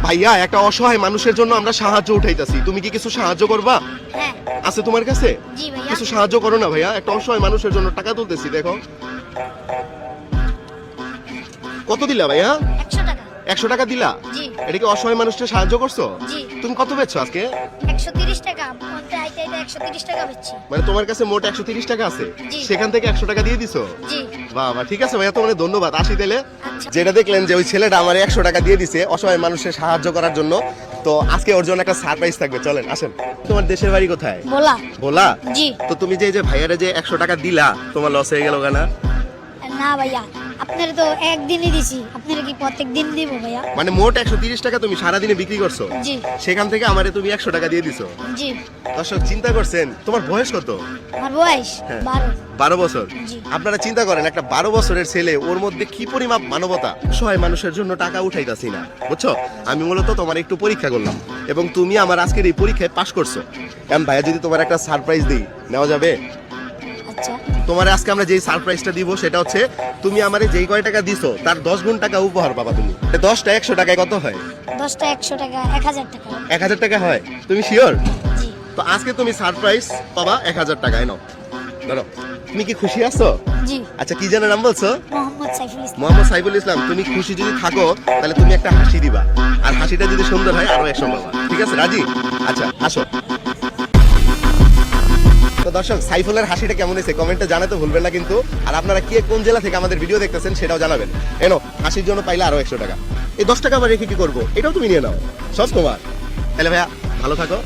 ভাইয়া একটা অসহায় মানুষের জন্য আমরা সাহায্য উঠাইতাছি, তুমি কি কিছু সাহায্য করবা? হ্যাঁ আছে তোমার কাছে? জি ভাইয়া। কিছু সাহায্য করো না ভাইয়া, একটা অসহায় মানুষের জন্য টাকা তুলতেছি। দেখো কত দিলা ভাইয়া? 100 টাকা। 100 টাকা দিলা? জি এটা কি অসহায় মানুষটা সাহায্য করছো? জি। তুমি কত পেয়েছো আজকে? 130 টাকা। মধ্যে আইতে আইতে 130 টাকা বেচছি। মানে তোমার কাছে মোট 130 টাকা আছে, জি। সেখান থেকে 100 টাকা দিয়ে দিছো? জি বাহ বাহ, ঠিক আছে ভাইয়া, তোমার ধন্যবাদ। আসি তাহলে। আচ্ছা। যেটা দেখলেন যে ওই ছেলেটা আমার 100 টাকা দিয়ে দিছে অসহায় মানুষের সাহায্য করার জন্য। তো আজকে ওর জন্য একটা সারপ্রাইজ থাকবে, চলেন আসেন। তোমার দেশের বাড়ি কোথায়? বলা। ভোলা? জি। তো তুমি যে ভাইয়ারে যে 100 টাকা দিলা, তোমার লস হয়ে গেল কেন? না ভাইয়া, আপনার তো একদিনই দিছি, আপনার কি প্রত্যেক দিন দিব ভাইয়া? মানে মোট 130 টাকা তুমি সারাদিনে বিক্রি করছো, জি সেখান থেকে আমারে তুমি 100 টাকা দিয়ে দিছো। জি। দর্শক চিন্তা করছেন, তোমার বয়স কত? আমার বয়স হ্যাঁ। 12। 12 বছর। জি। আপনারা চিন্তা করেন একটা 12 বছরের ছেলে, ওর মধ্যে কি পরিমাপ মানবতা। সহায় মানুষের জন্য টাকা উঠাইতাছি না, বুঝছো? আমি মূলত তোমার একটু পরীক্ষা করলাম এবং তুমি আমার আজকের এই পরীক্ষায় পাশ করছো। এখন ভাইয়া যদি তোমার একটা সারপ্রাইজ দিই, নেওয়া যাবে? আচ্ছা তোমার আজকে আমরা যেই সারপ্রাইজটা দিব সেটা হচ্ছে, তুমি আমারে যেই কয় টাকা দিছো তার 10 গুণ টাকা উপহার পাবা তুমি। 10টা 100 টাকায় কত হয়? 10টা 100 টাকা 1000 টাকা। 1000 টাকা হয়। তুমি শিওর? জি তো আজকে তুমি সারপ্রাইজ পাবা 1000 টাকায়। নাও ধরো। তুমি কি খুশি আছো? জি। আচ্ছা, কি যেন নাম বলছো? মোহাম্মদ সাইফুল ইসলাম। মোহাম্মদ সাইফুল ইসলাম। তুমি খুশি যদি থাকো তাহলে তুমি একটা হাসি দিবা, আর হাসিটা যদি সুন্দর হয় আরো 100 পাবা। ঠিক আছে, রাজি? আচ্ছা আসো। তো দর্শক, সাইফুলের হাসিটা কেমন হয়েছে কমেন্টে জানাতে ভুলবেন না কিন্তু। আর আপনারা কে কোন জেলা থেকে আমাদের ভিডিও দেখতেছেন সেটাও জানাবেন। এনো, হাসির জন্য পাইলে আরো 100 টাকা। এই 10 টাকা আবার রেখে কি করবো? এটাও তুমি নিয়ে নাও, সব তোমার। তাহলে ভাইয়া ভালো থাকো।